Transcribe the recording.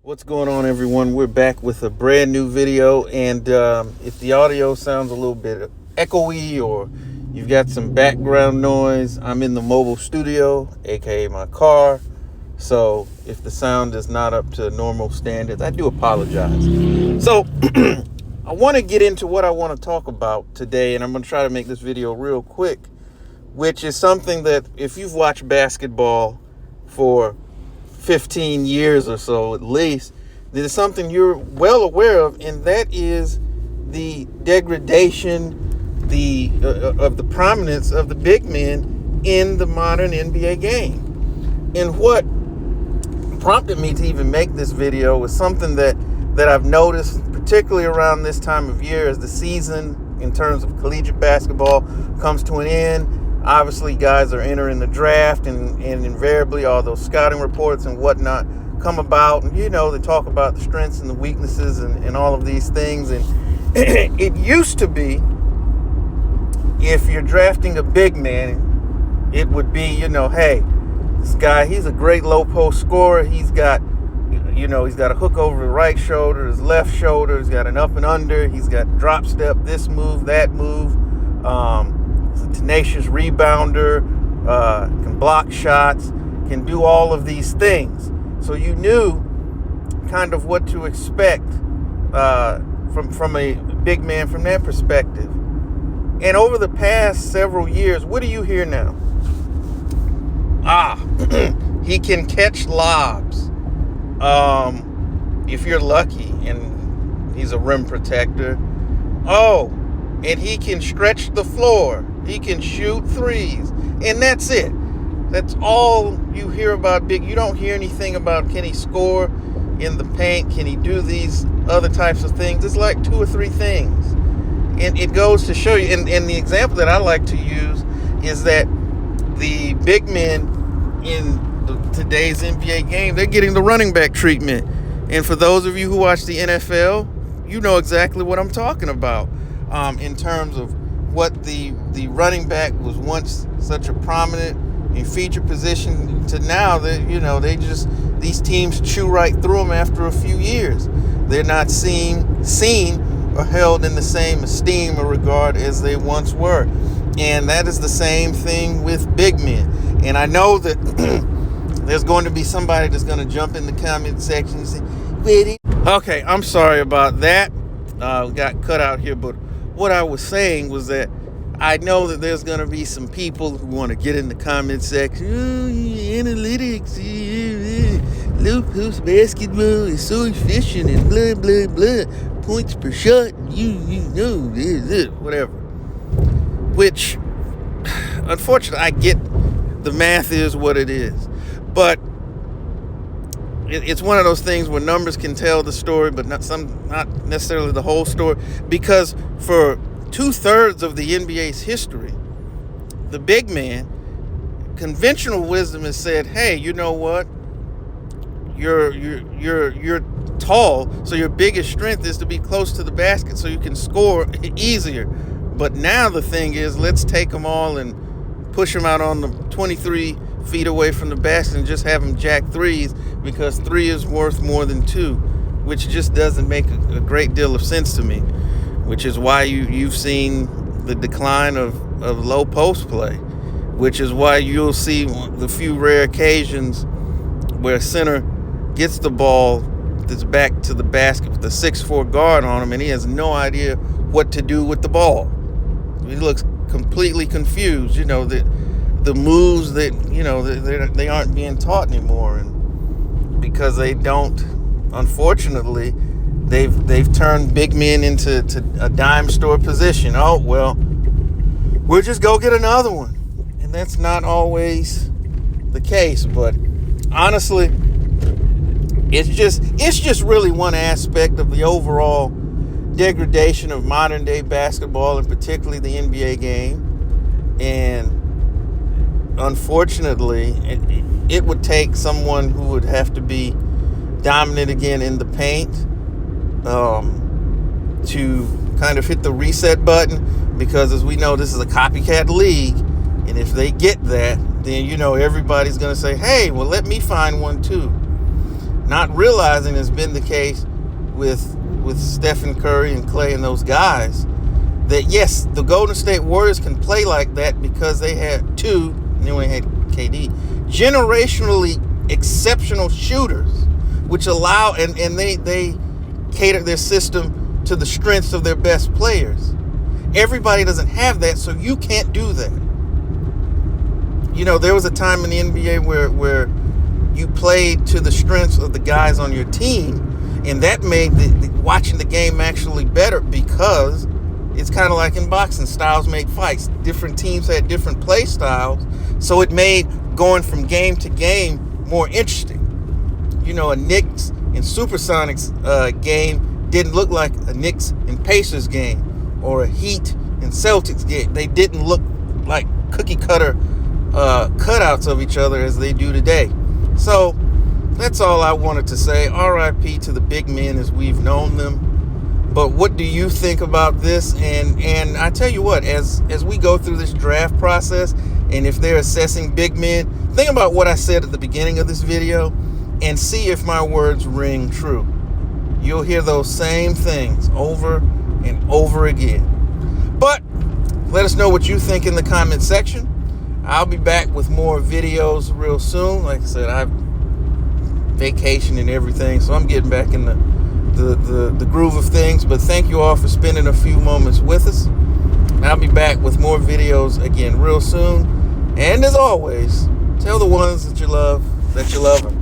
What's going on, everyone? We're back with a brand new video, and if the audio sounds a little bit echoey or you've got some background noise, I'm in the mobile studio, aka my car. So if the sound is not up to normal standards, I do apologize. So I want to get into what I want to talk about today, and I'm going to try to make this video real quick, which is something that if you've watched basketball for 15 years or so at least, there's something you're well aware of, and that is the degradation of the prominence of the big men in the modern NBA game. And what prompted me to even make this video was something that I've noticed, particularly around this time of year as the season in terms of collegiate basketball comes to an end. Obviously, guys are entering the draft, and invariably all those scouting reports and whatnot come about. And, they talk about the strengths and the weaknesses and all of these things. And it used to be, if you're drafting a big man, it would be, hey, this guy, he's a great low post scorer. He's got, he's got a hook over the right shoulder, his left shoulder. He's got an up and under. He's got drop step, this move, that move. He's a tenacious rebounder, can block shots, can do all of these things. So you knew kind of what to expect from a big man from that perspective. And over the past several years, what do you hear now? He can catch lobs. If you're lucky, and he's a rim protector. And he can stretch the floor. He can shoot threes. And that's it. That's all you hear about big. You don't hear anything about, can he score in the paint? Can he do these other types of things? It's like 2 or 3 things. And it goes to show you, and the example that I like to use is that the big men in today's NBA game, they're getting the running back treatment. And for those of you who watch the NFL, you know exactly what I'm talking about. In terms of what the running back was once such a prominent and featured position to now that, these teams chew right through them after a few years. They're not seen or held in the same esteem or regard as they once were. And that is the same thing with big men. And I know that there's going to be somebody that's going to jump in the comment section and say, "Ready?" Okay, I'm sorry about that. Got cut out here, but what I was saying was that I know that there's going to be some people who want to get in the comment section. Analytics, low post basketball is so efficient and blah, blah, blah. Points per shot, whatever. Which, unfortunately, I get the math is what it is. But it's one of those things where numbers can tell the story, but not necessarily the whole story. Because for 2/3 of the NBA's history, the big man, conventional wisdom has said, "Hey, you know what? You're tall, so your biggest strength is to be close to the basket, so you can score easier." But now the thing is, let's take them all and push them out on the 23 feet away from the basket and just have them jack threes, because 3 is worth more than 2, which just doesn't make a great deal of sense to me, which is why you've seen the decline of low post play, which is why you'll see the few rare occasions where a center gets the ball that's back to the basket with a 6'4" guard on him, and he has no idea what to do with the ball. He looks completely confused. The moves that they aren't being taught anymore, and because they don't, unfortunately, they've turned big men into a dime store position. Oh well, we'll just go get another one, and that's not always the case. But honestly, it's just really one aspect of the overall degradation of modern day basketball, and particularly the NBA game. And unfortunately, it would take someone who would have to be dominant again in the paint to kind of hit the reset button, because as we know, this is a copycat league, and if they get that, then everybody's going to say, hey, well, let me find one too. not realizing has been the case with Stephen Curry and Clay and those guys, that yes, the Golden State Warriors can play like that because they had two, and they only had KD, generationally exceptional shooters, which allow, and they cater their system to the strengths of their best players. Everybody doesn't have that, so you can't do that. You know, there was a time in the NBA where you played to the strengths of the guys on your team, and that made watching the game actually better, because it's kind of like in boxing, styles make fights. Different teams had different play styles, so it made going from game to game more interesting. You know, a Knicks and Supersonics game didn't look like a Knicks and Pacers game, or a Heat and Celtics game. They didn't look like cookie cutter cutouts of each other as they do today. So that's all I wanted to say. RIP to the big men as we've known them. But what do you think about this? And I tell you what, as we go through this draft process, and if they're assessing big men, think about what I said at the beginning of this video and see if my words ring true. You'll hear those same things over and over again. But let us know what you think in the comment section. I'll be back with more videos real soon. Like I said, I've vacation and everything, so I'm getting back in the groove of things. But thank you all for spending a few moments with us. I'll be back with more videos again real soon. And as always, tell the ones that you love them.